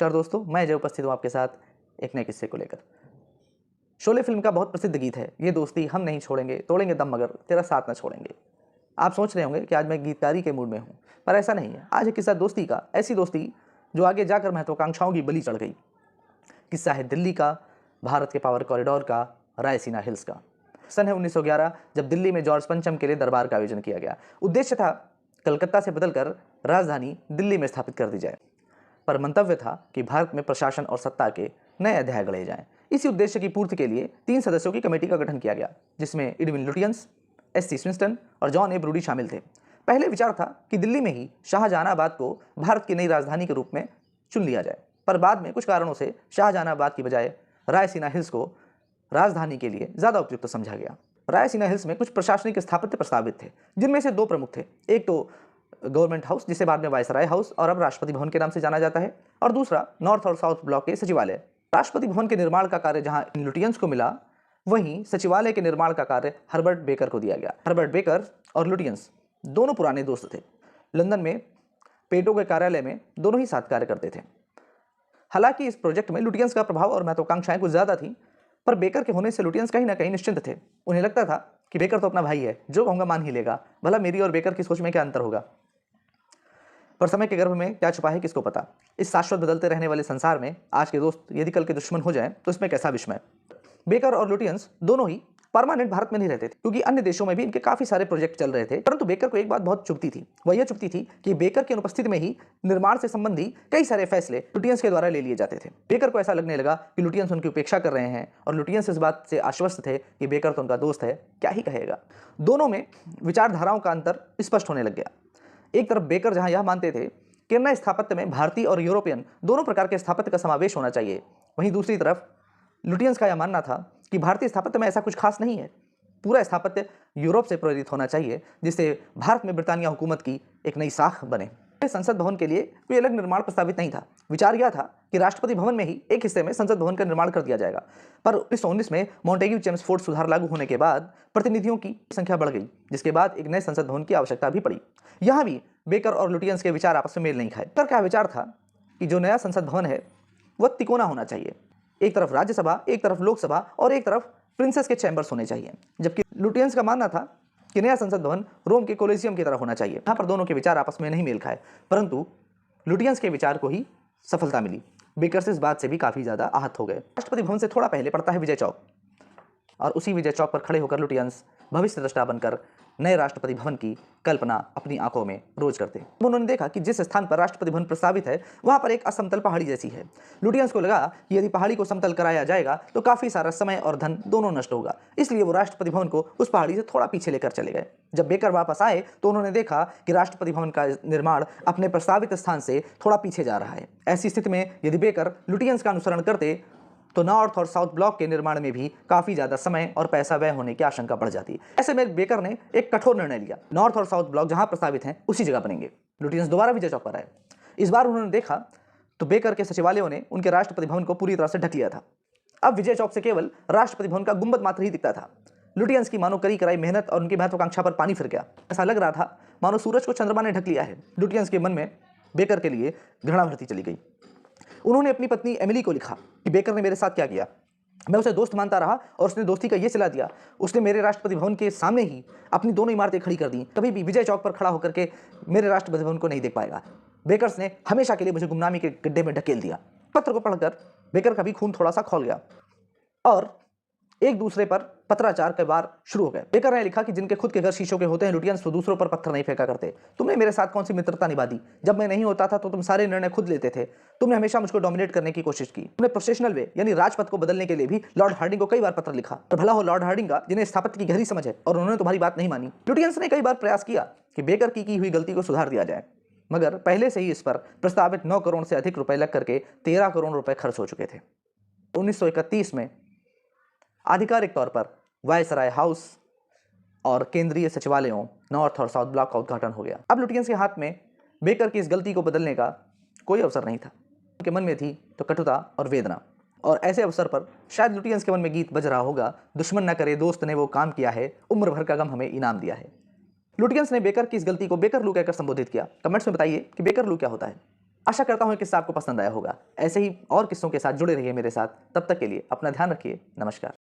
नमस्कार दोस्तों, मैं अजय उपस्थित हूँ आपके साथ एक नए किस्से को लेकर। शोले फिल्म का बहुत प्रसिद्ध गीत है, ये दोस्ती हम नहीं छोड़ेंगे, तोड़ेंगे दम मगर तेरा साथ न छोड़ेंगे। आप सोच रहे होंगे कि आज मैं गीतकारी के मूड में हूँ, पर ऐसा नहीं है। आज एक किस्सा दोस्ती का, ऐसी दोस्ती जो आगे जाकर महत्वाकांक्षाओं की बलि चढ़ गई। किस्सा है दिल्ली का, भारत के पावर कॉरिडोर का, रायसीना हिल्स का। सन है 1911, जब दिल्ली में जॉर्ज पंचम के लिए दरबार का आयोजन किया गया। उद्देश्य था कलकत्ता से बदलकर राजधानी दिल्ली में स्थापित कर दी जाए, पर मंतव्य था कि भारत में प्रशासन और सत्ता के नए अध्याय गढ़े जाएं। इसी उद्देश्य की पूर्ति के लिए 3 सदस्यों की कमेटी का गठन किया गया, जिसमें एडविन लुटियंस, एस.सी. स्विंस्टन और जॉन ए. ब्रूडी शामिल थे। पहले विचार था कि दिल्ली में ही शाहजहानाबाद को भारत की नई राजधानी के रूप में चुन लिया जाए, पर बाद में कुछ कारणों से शाहजहानाबाद की बजाय रायसीना हिल्स को राजधानी के लिए ज़्यादा उपयुक्त समझा गया। रायसीना हिल्स में कुछ प्रशासनिक स्थापत्य प्रस्तावित थे, जिनमें से 2 प्रमुख थे। एक तो गवर्नमेंट हाउस, जिसे बाद में वायसराय हाउस और अब राष्ट्रपति भवन के नाम से जाना जाता है, और दूसरा नॉर्थ और साउथ ब्लॉक के सचिवालय। राष्ट्रपति भवन के निर्माण का कार्य जहां लुटियंस को मिला, वहीं सचिवालय के निर्माण का कार्य हर्बर्ट बेकर को दिया गया। हर्बर्ट बेकर और लुटियंस दोनों पुराने दोस्त थे। लंदन में पेटो के कार्यालय में दोनों ही साथ कार्य करते थे। हालांकि इस प्रोजेक्ट में लुटियंस का प्रभाव और महत्वाकांक्षाएं कुछ ज्यादा थी, पर बेकर के होने से लुटियंस कहीं ना कहीं निश्चिंत थे। उन्हें लगता था कि बेकर तो अपना भाई है, जो कहूंगा मान ही लेगा, भला मेरी और बेकर की सोच में क्या अंतर होगा। पर समय के गर्भ में क्या छुपा है किसको पता। इस शाश्वत बदलते रहने वाले संसार में आज के दोस्त यदि कल के दुश्मन हो जाएं, तो इसमें कैसा विस्मय। बेकर और लुटियंस दोनों ही परमानेंट भारत में नहीं रहते थे, क्योंकि अन्य देशों में भी इनके काफी सारे प्रोजेक्ट चल रहे थे। परंतु बेकर को एक बात बहुत चुभती थी। वह यह चुभती थी कि बेकर की अनुपस्थिति में ही निर्माण से संबंधी कई सारे फैसले लुटियंस के द्वारा ले लिए जाते थे। बेकर को ऐसा लगने लगा कि लुटियंस उनकी उपेक्षा कर रहे हैं, और लुटियंस इस बात से आश्वस्त थे कि बेकर तो उनका दोस्त है, क्या ही कहेगा। दोनों में विचारधाराओं का अंतर स्पष्ट होने लग गया। एक तरफ बेकर जहां यह मानते थे कि नए स्थापत्य में भारतीय और यूरोपियन दोनों प्रकार के स्थापत्य का समावेश होना चाहिए, वहीं दूसरी तरफ लुटियंस का यह मानना था कि भारतीय स्थापत्य में ऐसा कुछ खास नहीं है। पूरा स्थापत्य यूरोप से प्रेरित होना चाहिए, जिससे भारत में ब्रिटानिया हुकूमत की एक नई शाख बने। संसद भवन के लिए कोई अलग निर्माण प्रस्तावित नहीं था। विचार यह था कि राष्ट्रपति भवन में ही एक हिस्से में संसद भवन का निर्माण कर दिया जाएगा। पर 1919 में मॉन्टेग्यू चेम्सफोर्ड सुधार लागू होने के बाद प्रतिनिधियों की संख्या बढ़ गई, जिसके बाद एक नए संसद भवन की आवश्यकता भी पड़ी। यहां भी बेकर और लुटियंस के विचार आपस में मेल नहीं खाए। बेकर का विचार था कि जो नया संसद भवन है वह तिकोना होना चाहिए। एक तरफ राज्यसभा, एक तरफ लोकसभा और एक तरफ प्रिंसेस के चैम्बर्स होने चाहिए, जबकि लुटियंस का मानना था कि नया संसद भवन रोम के कोलिजियम की तरह होना चाहिए। यहाँ पर दोनों के विचार आपस में नहीं मेल खाए, परंतु लुटियंस के विचार को ही सफलता मिली। बेकर इस बात से भी काफी ज्यादा आहत हो गए। राष्ट्रपति भवन से थोड़ा पहले पड़ता है विजय चौक, और उसी विजय चौक पर खड़े होकर लुटियंस भविष्य दृष्टा बनकर नए राष्ट्रपति भवन की कल्पना अपनी आंखों में रोज करते। उन्होंने देखा कि जिस स्थान पर राष्ट्रपति भवन प्रस्तावित है वहां पर एक असमतल पहाड़ी जैसी है। लुटियंस को लगा कि यदि पहाड़ी को समतल कराया जाएगा तो काफी सारा समय और धन दोनों नष्ट होगा, इसलिए वो राष्ट्रपति भवन को उस पहाड़ी से थोड़ा पीछे लेकर चले गए। जब बेकर वापस आए तो उन्होंने देखा कि राष्ट्रपति भवन का निर्माण अपने प्रस्तावित स्थान से थोड़ा पीछे जा रहा है। ऐसी स्थिति में यदि बेकर लुटियंस का अनुसरण करते तो नॉर्थ और साउथ ब्लॉक के निर्माण में भी काफी ज्यादा समय और पैसा व्यय होने की आशंका बढ़ जाती। ऐसे में बेकर ने एक कठोर निर्णय लिया, नॉर्थ और साउथ ब्लॉक जहां प्रस्तावित हैं उसी जगह बनेंगे। लुटियंस दोबारा विजय चौक पर आए। इस बार उन्होंने देखा तो बेकर के सचिवालयों ने उनके राष्ट्रपति भवन को पूरी तरह से ढक लिया था। अब विजय चौक से केवल राष्ट्रपति भवन का गुंबद मात्र ही दिखता था। लुटियंस की मानो करी कराई मेहनत और उनकी महत्वाकांक्षा पर पानी फिर गया। ऐसा लग रहा था मानो सूरज को चंद्रमा ने ढक लिया है। लुटियंस के मन में बेकर के लिए घृणा भरती चली गई। उन्होंने अपनी पत्नी एमिली को लिखा कि बेकर ने मेरे साथ क्या किया। मैं उसे दोस्त मानता रहा और उसने दोस्ती का ये सिला दिया। उसने मेरे राष्ट्रपति भवन के सामने ही अपनी दोनों इमारतें खड़ी कर दी। कभी भी विजय चौक पर खड़ा होकर के मेरे राष्ट्रपति भवन को नहीं देख पाएगा। बेकर्स ने हमेशा के लिए मुझे गुमनामी के गड्ढे में ढकेल दिया। पत्र को पढ़कर बेकर का भी खून थोड़ा सा खौल गया और एक दूसरे पर पत्राचार के बार शुरू हो गए। बेकर ने लिखा कि जिनके खुद के घर शीशों के होते हैं लुटियंस तो दूसरों पर पत्थर नहीं फेंका करते। तुमने मेरे साथ कौन सी मित्रता निभा दी। जब मैं नहीं होता था तो तुम सारे निर्णय खुद लेते थे। तुमने हमेशा मुझको डोमिनेट करने की कोशिश की। तुमने प्रोफेशनल वे यानी राजपथ को बदलने के लिए भी लॉर्ड हार्डिंग को कई बार पत्र लिखा। और भला हो लॉर्ड हार्डिंग का, जिन्हें स्थापत्य की गहरी समझ है, और उन्होंने तुम्हारी बात नहीं मानी। लुटियंस ने कई बार प्रयास किया कि बेकर की हुई गलती को सुधार दिया जाए, मगर पहले से ही इस पर प्रस्तावित 9 करोड़ से अधिक रुपए लग करके 13 करोड़ रुपए खर्च हो चुके थे। 1931 में आधिकारिक तौर पर वायसराय हाउस और केंद्रीय सचिवालयों नॉर्थ और साउथ ब्लॉक का उद्घाटन हो गया। अब लुटियंस के हाथ में बेकर की इस गलती को बदलने का कोई अवसर नहीं था। उनके मन में थी तो कटुता और वेदना, और ऐसे अवसर पर शायद लुटियंस के मन में गीत बज रहा होगा, दुश्मन न करे दोस्त ने वो काम किया है, उम्र भर का गम हमें इनाम दिया है। लुटियंस ने बेकर की इस गलती को बेकर लू कहकर संबोधित किया। कमेंट्स में बताइए कि बेकर लू क्या होता है। आशा करता हूँ ये किस्सा आपको पसंद आया होगा। ऐसे ही और किस्सों के साथ जुड़े रहिए मेरे साथ। तब तक के लिए अपना ध्यान रखिए। नमस्कार।